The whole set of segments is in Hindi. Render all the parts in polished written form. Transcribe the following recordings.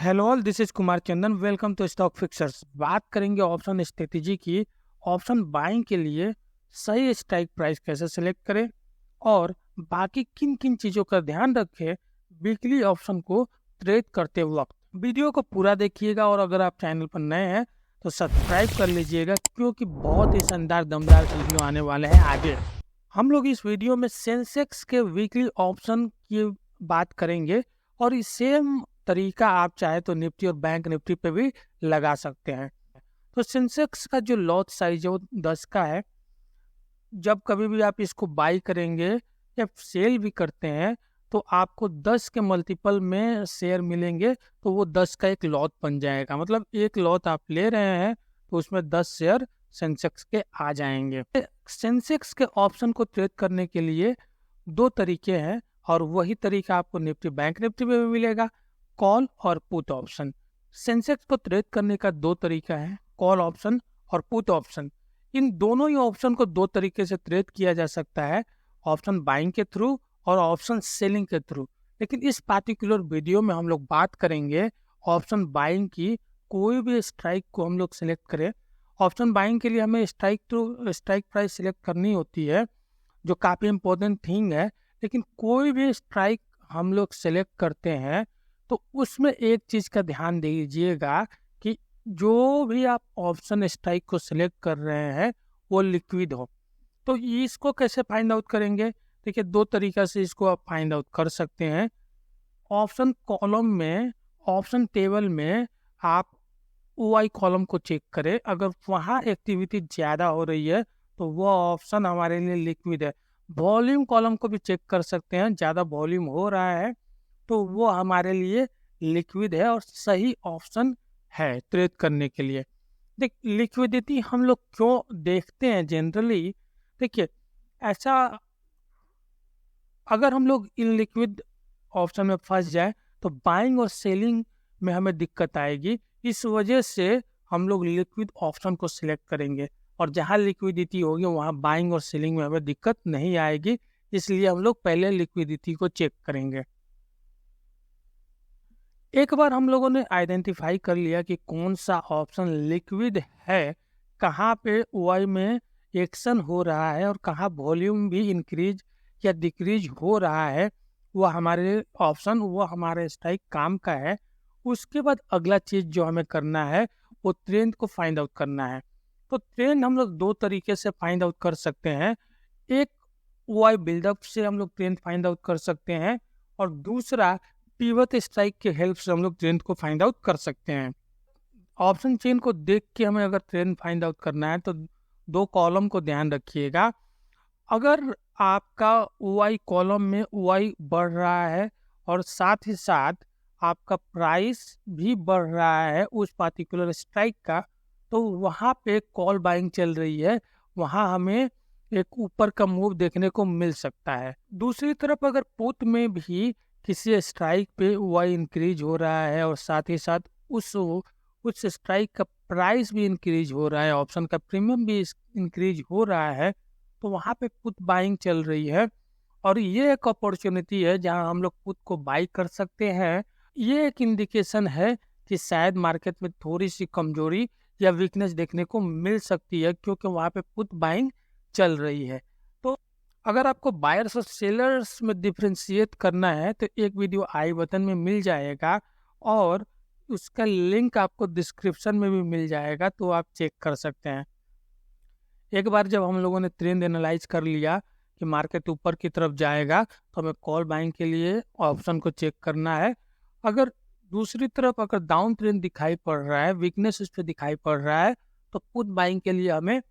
Hello all, this is Kumar Chandan. Welcome to stock fixers. बात करेंगे ऑप्शन स्ट्रेटेजी की। ऑप्शन बाइंग के लिए सही स्ट्राइक प्राइस कैसे सेलेक्ट करें और बाकी किन किन चीज़ों का ध्यान रखें वीकली ऑप्शन को ट्रेड करते वक्त। वीडियो को पूरा देखिएगा और अगर आप चैनल पर नए हैं तो सब्सक्राइब कर लीजिएगा, क्योंकि बहुत ही शानदार दमदार वीडियो आने वाले हैं आगे। हम लोग इस वीडियो में सेंसेक्स के वीकली ऑप्शन की बात करेंगे और इस सेम तरीका आप चाहे तो निफ्टी और बैंक निफ्टी पे भी लगा सकते हैं। तो सेंसेक्स का जो लॉट साइज है वो 10 का है। जब कभी भी आप इसको बाई करेंगे या सेल भी करते हैं तो आपको 10 के मल्टीपल में शेयर मिलेंगे, तो वो 10 का एक लॉट बन जाएगा। मतलब एक लॉट आप ले रहे हैं तो उसमें 10 शेयर सेंसेक्स के आ जाएंगे। सेंसेक्स के ऑप्शन को ट्रेड करने के लिए दो तरीके हैं और वही तरीका आपको निफ्टी बैंक निफ्टी में भी मिलेगा, कॉल और पुट ऑप्शन। सेंसेक्स को ट्रेड करने का दो तरीका है, कॉल ऑप्शन और पुट ऑप्शन। इन दोनों ही ऑप्शन को दो तरीके से ट्रेड किया जा सकता है, ऑप्शन बाइंग के थ्रू और ऑप्शन सेलिंग के थ्रू। लेकिन इस पार्टिकुलर वीडियो में हम लोग बात करेंगे ऑप्शन बाइंग की। कोई भी स्ट्राइक को हम लोग सिलेक्ट करें, ऑप्शन बाइंग के लिए हमें स्ट्राइक प्राइस सिलेक्ट करनी होती है, जो काफ़ी इंपॉर्टेंट थिंग है। लेकिन कोई भी स्ट्राइक हम लोग सिलेक्ट करते हैं तो उसमें एक चीज़ का ध्यान दीजिएगा कि जो भी आप ऑप्शन स्ट्राइक को सिलेक्ट कर रहे हैं वो लिक्विड हो। तो इसको कैसे फाइंड आउट करेंगे? देखिए, दो तरीका से इसको आप फाइंड आउट कर सकते हैं। ऑप्शन कॉलम में, ऑप्शन टेबल में आप OI कॉलम को चेक करें। अगर वहाँ एक्टिविटी ज़्यादा हो रही है तो वो ऑप्शन हमारे लिए लिक्विड है। वॉल्यूम कॉलम को भी चेक कर सकते हैं, ज़्यादा वॉल्यूम हो रहा है तो वो हमारे लिए लिक्विड है और सही ऑप्शन है ट्रेड करने के लिए। देख, लिक्विडिटी हम लोग क्यों देखते हैं जनरली? देखिए, ऐसा अगर हम लोग इन लिक्विड ऑप्शन में फंस जाए तो बाइंग और सेलिंग में हमें दिक्कत आएगी। इस वजह से हम लोग लिक्विड ऑप्शन को सिलेक्ट करेंगे और जहां लिक्विडिटी होगी वहां बाइंग और सेलिंग में हमें दिक्कत नहीं आएगी। इसलिए हम लोग पहले लिक्विडिटी को चेक करेंगे। एक बार हम लोगों ने आइडेंटिफाई कर लिया कि कौन सा ऑप्शन लिक्विड है, कहाँ पे OI में एक्शन हो रहा है और कहाँ वॉल्यूम भी इंक्रीज या डिक्रीज हो रहा है, वो हमारे ऑप्शन, वो हमारे स्ट्राइक काम का है। उसके बाद अगला चीज जो हमें करना है वो ट्रेंड को फाइंड आउट करना है। तो ट्रेंड हम लोग दो तरीके से फाइंड आउट कर सकते हैं। एक, OI बिल्डअप से हम लोग ट्रेंड फाइंड आउट कर सकते हैं और दूसरा पिवट स्ट्राइक के हेल्प से हम लोग ट्रेंड को फाइंड आउट कर सकते हैं। ऑप्शन चेन को देख के हमें अगर ट्रेंड फाइंड आउट करना है तो दो कॉलम को ध्यान रखिएगा। अगर आपका OI कॉलम में OI बढ़ रहा है और साथ ही साथ आपका प्राइस भी बढ़ रहा है उस पार्टिकुलर स्ट्राइक का, तो वहाँ पे कॉल बाइंग चल रही है, वहाँ हमें एक ऊपर का मूव देखने को मिल सकता है। दूसरी तरफ अगर पुट में भी किसी स्ट्राइक पे OI इंक्रीज हो रहा है और साथ ही साथ उस स्ट्राइक का प्राइस भी इंक्रीज हो रहा है, ऑप्शन का प्रीमियम भी इंक्रीज हो रहा है, तो वहाँ पे पुट बाइंग चल रही है और ये एक अपॉर्चुनिटी है जहाँ हम लोग पुट को बाई कर सकते हैं। ये एक इंडिकेशन है कि शायद मार्केट में थोड़ी सी कमजोरी या वीकनेस देखने को मिल सकती है, क्योंकि वहाँ पे पुट बाइंग चल रही है। तो अगर आपको बायर्स और सेलर्स में डिफ्रेंशिएट करना है तो एक वीडियो आई बटन में मिल जाएगा और उसका लिंक आपको डिस्क्रिप्शन में भी मिल जाएगा, तो आप चेक कर सकते हैं। एक बार जब हम लोगों ने ट्रेंड एनालाइज कर लिया कि मार्केट ऊपर की तरफ जाएगा तो हमें कॉल बाइंग के लिए ऑप्शन को चेक करना है। अगर दूसरी तरफ अगर डाउन ट्रेंड दिखाई पड़ रहा है, वीकनेस उस पर दिखाई पड़ रहा है, तो पुट बाइंग के लिए हमें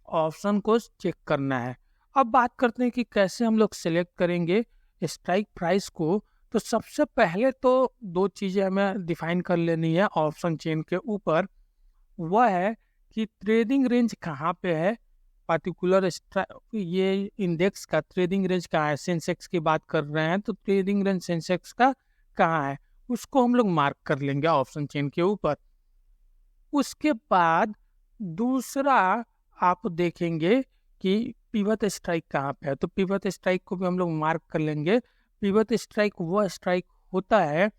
ऑप्शन को चेक करना है। अब बात करते हैं कि कैसे हम लोग सेलेक्ट करेंगे स्ट्राइक प्राइस को। तो सबसे पहले तो दो चीज़ें हमें डिफाइन कर लेनी है ऑप्शन चेन के ऊपर। वह है कि ट्रेडिंग रेंज कहाँ पे है, पार्टिकुलर ये इंडेक्स का ट्रेडिंग रेंज कहाँ है। सेंसेक्स की बात कर रहे हैं तो ट्रेडिंग रेंज सेंसेक्स का कहाँ है, उसको हम लोग मार्क कर लेंगे ऑप्शन चेन के ऊपर। उसके बाद दूसरा आप देखेंगे कि पिवट स्ट्राइक कहाँ पे है, तो पिवट स्ट्राइक को भी हम लोग मार्क कर लेंगे। पिवट स्ट्राइक वह स्ट्राइक होता है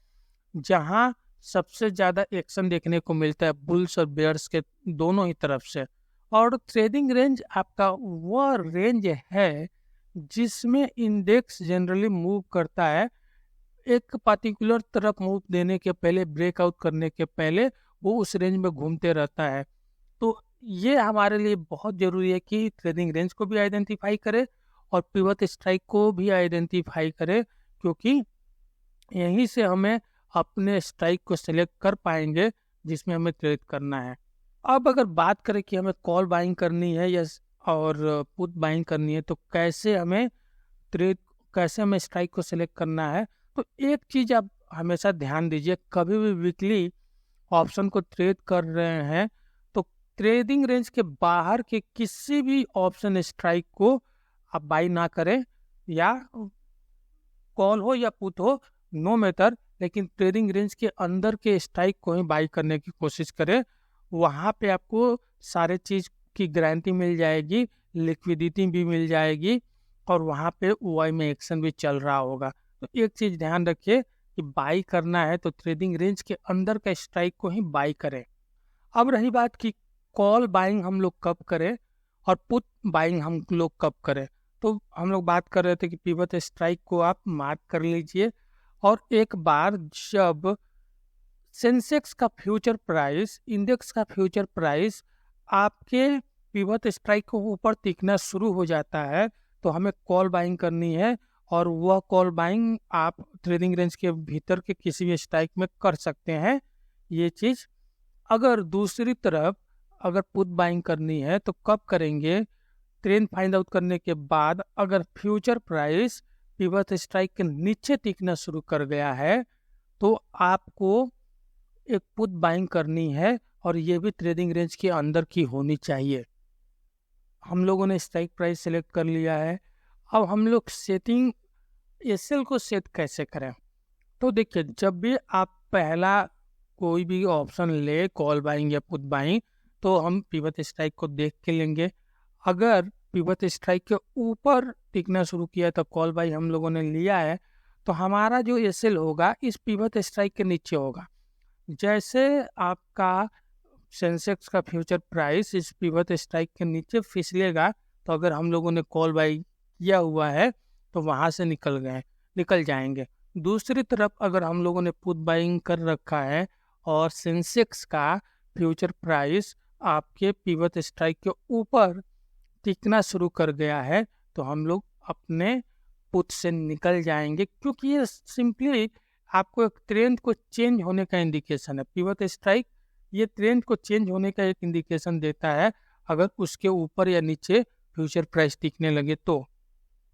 जहां सबसे ज़्यादा एक्शन देखने को मिलता है बुल्स और बेयर्स के दोनों ही तरफ से। और ट्रेडिंग रेंज आपका वह रेंज है जिसमें इंडेक्स जनरली मूव करता है एक पर्टिकुलर तरफ मूव देने के पहले, ब्रेकआउट करने के पहले वो उस रेंज में घूमते रहता है। तो ये हमारे लिए बहुत ज़रूरी है कि ट्रेडिंग रेंज को भी आइडेंटिफाई करें और पिवट स्ट्राइक को भी आइडेंटिफाई करें, क्योंकि यहीं से हमें अपने स्ट्राइक को सिलेक्ट कर पाएंगे जिसमें हमें ट्रेड करना है। अब अगर बात करें कि हमें कॉल बाइंग करनी है या और पुट बाइंग करनी है, तो कैसे हमें स्ट्राइक को सिलेक्ट करना है। तो एक चीज़ आप हमेशा ध्यान दीजिए, कभी भी वीकली ऑप्शन को ट्रेड कर रहे हैं तो ट्रेडिंग रेंज के बाहर के किसी भी ऑप्शन स्ट्राइक को आप बाई ना करें, या कॉल हो या पुट हो, नो मैटर, लेकिन ट्रेडिंग रेंज के अंदर के स्ट्राइक को ही बाई करने की कोशिश करें। वहाँ पे आपको सारे चीज़ की गारंटी मिल जाएगी, लिक्विडिटी भी मिल जाएगी और वहाँ पे ओआई में एक्शन भी चल रहा होगा। तो एक चीज़ ध्यान रखिए कि बाई करना है तो ट्रेडिंग रेंज के अंदर का स्ट्राइक को ही बाई करें। अब रही बात कि कॉल बाइंग हम लोग कब करें और पुट बाइंग हम लोग कब करें, तो हम लोग बात कर रहे थे कि पिवट स्ट्राइक को आप मार्क कर लीजिए, और एक बार जब सेंसेक्स का फ्यूचर प्राइस, इंडेक्स का फ्यूचर प्राइस आपके पिवट स्ट्राइक को ऊपर दिखना शुरू हो जाता है तो हमें कॉल बाइंग करनी है, और वह कॉल बाइंग आप ट्रेडिंग रेंज के भीतर के किसी भी स्ट्राइक में कर सकते हैं ये चीज़। अगर दूसरी तरफ अगर पुट बाइंग करनी है तो कब करेंगे, ट्रेंड फाइंड आउट करने के बाद अगर फ्यूचर प्राइस पिवट स्ट्राइक के नीचे टिकना शुरू कर गया है तो आपको एक पुट बाइंग करनी है, और ये भी ट्रेडिंग रेंज के अंदर की होनी चाहिए। हम लोगों ने स्ट्राइक प्राइस सेलेक्ट कर लिया है, अब हम लोग सेटिंग एसएल को सेट कैसे करें। तो देखिए, जब भी आप पहला कोई भी ऑप्शन ले, कॉल बाइंग या पुट बाइंग, तो हम पिवट स्ट्राइक को देख के लेंगे। अगर पिवट स्ट्राइक के ऊपर टिकना शुरू किया तो कॉल बाई हम लोगों ने लिया है, तो हमारा जो एसएल होगा इस पिवट स्ट्राइक के नीचे होगा। जैसे आपका सेंसेक्स का फ्यूचर प्राइस इस पिवट स्ट्राइक के नीचे फिसलेगा, तो अगर हम लोगों ने कॉल बाई किया हुआ है तो वहाँ से निकल जाएंगे। दूसरी तरफ अगर हम लोगों ने पुट बाइंग कर रखा है और सेंसेक्स का फ्यूचर प्राइस आपके पिवट स्ट्राइक के ऊपर टिकना शुरू कर गया है, तो हम लोग अपने पुट से निकल जाएंगे, क्योंकि ये सिंपली आपको एक ट्रेंड को चेंज होने का इंडिकेशन है। पिवट स्ट्राइक ये ट्रेंड को चेंज होने का एक इंडिकेशन देता है अगर उसके ऊपर या नीचे फ्यूचर प्राइस टिकने लगे तो,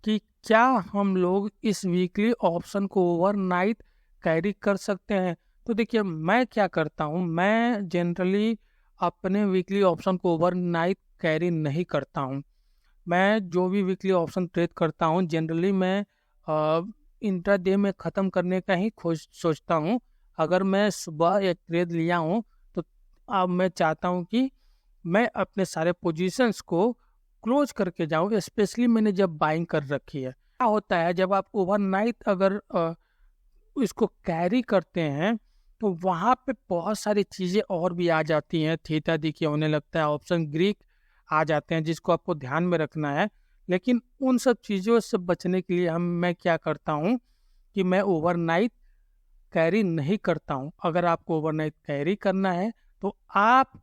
कि क्या हम लोग इस वीकली ऑप्शन को ओवरनाइट कैरी कर सकते हैं। तो देखिए, मैं क्या करता हूँ, मैं जनरली अपने वीकली ऑप्शन को ओवरनाइट कैरी नहीं करता हूँ। मैं जो भी वीकली ऑप्शन ट्रेड करता हूँ जनरली मैं इंट्राडे में ख़त्म करने का ही सोचता हूँ। अगर मैं सुबह एक ट्रेड लिया हूँ तो अब मैं चाहता हूँ कि मैं अपने सारे पोजीशंस को क्लोज करके जाऊँ, स्पेशली मैंने जब बाइंग कर रखी है। क्या होता है, जब आप ओवरनाइट अगर इसको कैरी करते हैं तो वहाँ पे बहुत सारी चीज़ें और भी आ जाती हैं, थीटा देखिए होने लगता है, ऑप्शन ग्रीक आ जाते हैं जिसको आपको ध्यान में रखना है। लेकिन उन सब चीज़ों से बचने के लिए मैं क्या करता हूँ कि मैं ओवरनाइट कैरी नहीं करता हूँ। अगर आपको ओवरनाइट कैरी करना है तो आप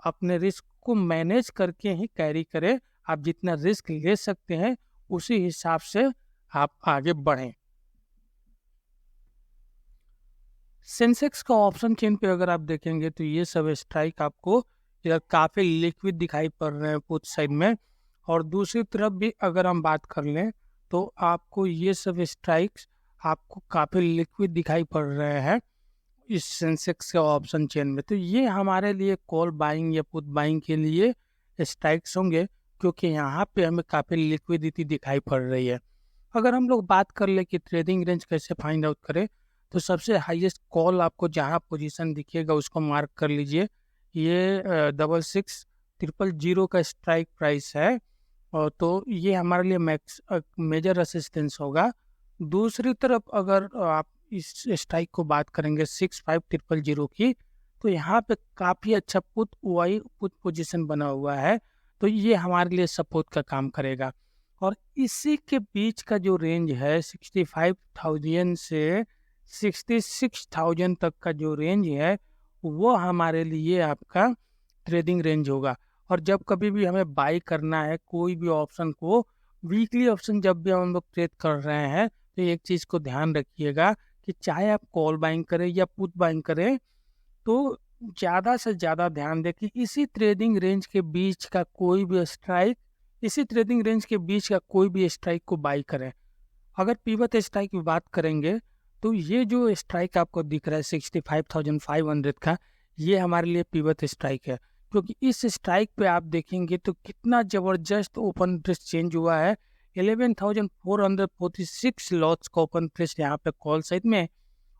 अपने रिस्क को मैनेज करके ही कैरी करें। आप जितना रिस्क ले सकते हैं उसी हिसाब से आप आगे बढ़ें। सेंसेक्स का ऑप्शन चेन पे अगर आप देखेंगे तो ये सब स्ट्राइक आपको इधर काफ़ी लिक्विड दिखाई पड़ रहे हैं पुट साइड में, और दूसरी तरफ भी अगर हम बात कर लें तो आपको ये सब स्ट्राइक्स आपको काफ़ी लिक्विड दिखाई पड़ रहे हैं इस सेंसेक्स का ऑप्शन चेन में। तो ये हमारे लिए कॉल बाइंग या पुट बाइंग के लिए स्ट्राइक्स होंगे, क्योंकि यहाँ पे हमें काफ़ी लिक्विडिटी दिखाई पड़ रही है। अगर हम लोग बात कर ले कि ट्रेडिंग रेंज कैसे फाइंड आउट करें, तो सबसे हाईएस्ट कॉल आपको जहाँ पोजीशन दिखेगा उसको मार्क कर लीजिए। ये 66,000 का स्ट्राइक प्राइस है, और तो ये हमारे लिए मेजर रेसिस्टेंस होगा। दूसरी तरफ अगर आप इस स्ट्राइक को बात करेंगे 65,000 की, तो यहाँ पे काफ़ी अच्छा पुट पोजीशन बना हुआ है, तो ये हमारे लिए सपोर्ट का काम करेगा। और इसी के बीच का जो रेंज है 65,000 से 66,000 तक का जो रेंज है, वो हमारे लिए आपका ट्रेडिंग रेंज होगा। और जब कभी भी हमें बाई करना है कोई भी ऑप्शन को, वीकली ऑप्शन जब भी हम लोग ट्रेड कर रहे हैं, तो एक चीज़ को ध्यान रखिएगा कि चाहे आप कॉल बाइंग करें या पुट बाइंग करें, तो ज़्यादा से ज़्यादा ध्यान दें कि इसी ट्रेडिंग रेंज के बीच का कोई भी स्ट्राइक को बाई करें। अगर पिवट स्ट्राइक की बात करेंगे, तो ये जो स्ट्राइक आपको दिख रहा है 65,500 का, ये हमारे लिए पिवट स्ट्राइक है, क्योंकि इस स्ट्राइक पे आप देखेंगे तो कितना ज़बरदस्त ओपन इंटरेस्ट चेंज हुआ है। 11,446 लॉट्स का ओपन इंटरेस्ट यहाँ पे कॉल साइड में,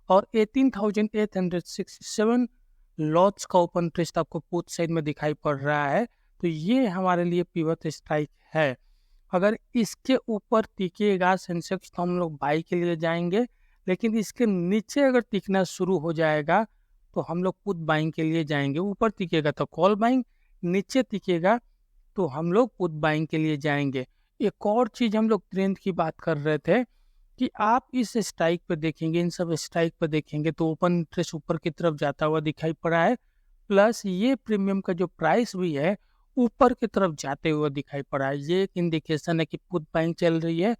और 18,867 लॉट्स का ओपन इंटरेस्ट आपको पुट साइड में दिखाई पड़ रहा है। तो ये हमारे लिए पिवट स्ट्राइक है। अगर इसके ऊपर टिकेगा सेंसेक्स तो हम लोग बाई के लिए जाएंगे, लेकिन इसके नीचे अगर टिकना शुरू हो जाएगा तो हम लोग पुट बाइंग के लिए जाएंगे। ऊपर टिकेगा तो कॉल बाइंग, नीचे टिकेगा तो हम लोग पुट बाइंग के लिए जाएंगे। एक और चीज़ हम लोग ट्रेंड की बात कर रहे थे कि आप इस स्ट्राइक पे देखेंगे, इन सब स्ट्राइक पे देखेंगे तो ओपन इंटरेस्ट ऊपर की तरफ जाता हुआ दिखाई पड़ा है, प्लस ये प्रीमियम का जो प्राइस भी है ऊपर की तरफ जाते हुए दिखाई पड़ा है। ये एक इंडिकेशन है कि पुट बाइंग चल रही है।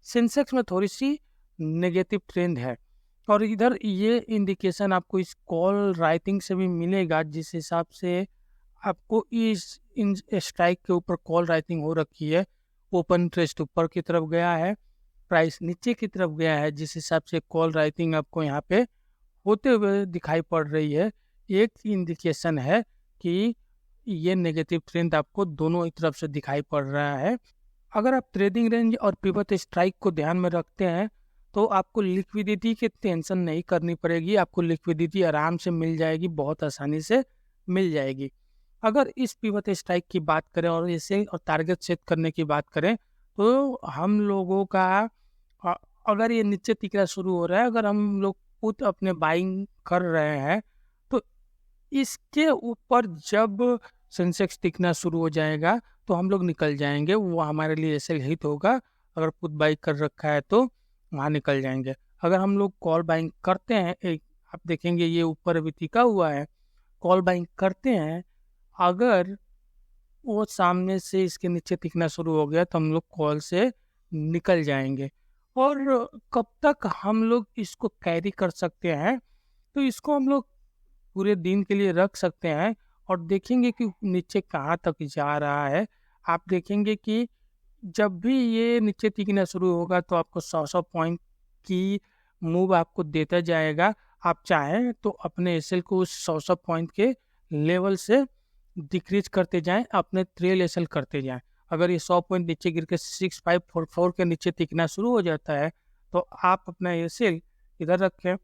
सेंसेक्स में थोड़ी सी नेगेटिव ट्रेंड है, और इधर ये इंडिकेशन आपको इस कॉल राइटिंग से भी मिलेगा, जिस हिसाब से आपको इन स्ट्राइक के ऊपर कॉल राइटिंग हो रखी है। ओपन इंटरेस्ट ऊपर की तरफ गया है, प्राइस नीचे की तरफ गया है, जिस हिसाब से कॉल राइटिंग आपको यहाँ पे होते हुए दिखाई पड़ रही है। एक इंडिकेशन है कि ये नेगेटिव ट्रेंड आपको दोनों ही तरफ से दिखाई पड़ रहा है। अगर आप ट्रेडिंग रेंज और पिवट स्ट्राइक को ध्यान में रखते हैं तो आपको लिक्विडिटी की टेंशन नहीं करनी पड़ेगी, आपको लिक्विडिटी आराम से मिल जाएगी, बहुत आसानी से मिल जाएगी। अगर इस पिवट स्ट्राइक की बात करें और इसे और टारगेट सेट करने की बात करें, तो हम लोगों का अगर ये नीचे टिकना शुरू हो रहा है, अगर हम लोग पुट अपने बाइंग कर रहे हैं, तो इसके ऊपर जब सेंसेक्स टिकना शुरू हो जाएगा तो हम लोग निकल जाएंगे, वो हमारे लिए ऐसे हिट होगा। अगर पुट बाई कर रखा है तो वहाँ निकल जाएंगे। अगर हम लोग कॉल बाइंग करते हैं, आप देखेंगे ये ऊपर अभी टिका हुआ है, कॉल बाइंग करते हैं, अगर वो सामने से इसके नीचे टिकना शुरू हो गया तो हम लोग कॉल से निकल जाएंगे। और कब तक हम लोग इसको कैरी कर सकते हैं, तो इसको हम लोग पूरे दिन के लिए रख सकते हैं और देखेंगे कि नीचे कहाँ तक जा रहा है। आप देखेंगे कि जब भी ये नीचे टिकना शुरू होगा तो आपको 100 पॉइंट की मूव आपको देता जाएगा। आप चाहें तो अपने एसएल को उस 100 पॉइंट के लेवल से डिक्रीज करते जाएं, अपने ट्रेल एसएल करते जाएं। अगर ये 100 पॉइंट नीचे गिर के 6544 के नीचे टिकना शुरू हो जाता है तो आप अपना एसएल इधर रखें।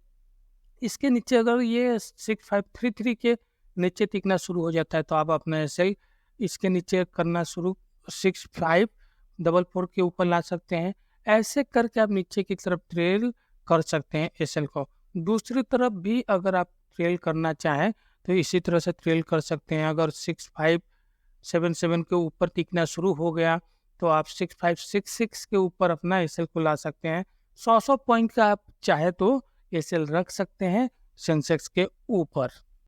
इसके नीचे अगर ये 6533 के नीचे टिकना शुरू हो जाता है तो आप अपना एसएल इसके नीचे करना शुरू 6544 के ऊपर ला सकते हैं। ऐसे करके आप नीचे की तरफ ट्रेल कर सकते हैं एसएल को। दूसरी तरफ भी अगर आप ट्रेल करना चाहें तो इसी तरह से ट्रेल कर सकते हैं। अगर 6577 के ऊपर टिकना शुरू हो गया तो आप 6566 के ऊपर अपना एसएल को ला सकते हैं। 100 पॉइंट का आप चाहे तो एसएल रख सकते हैं सेंसेक्स के ऊपर।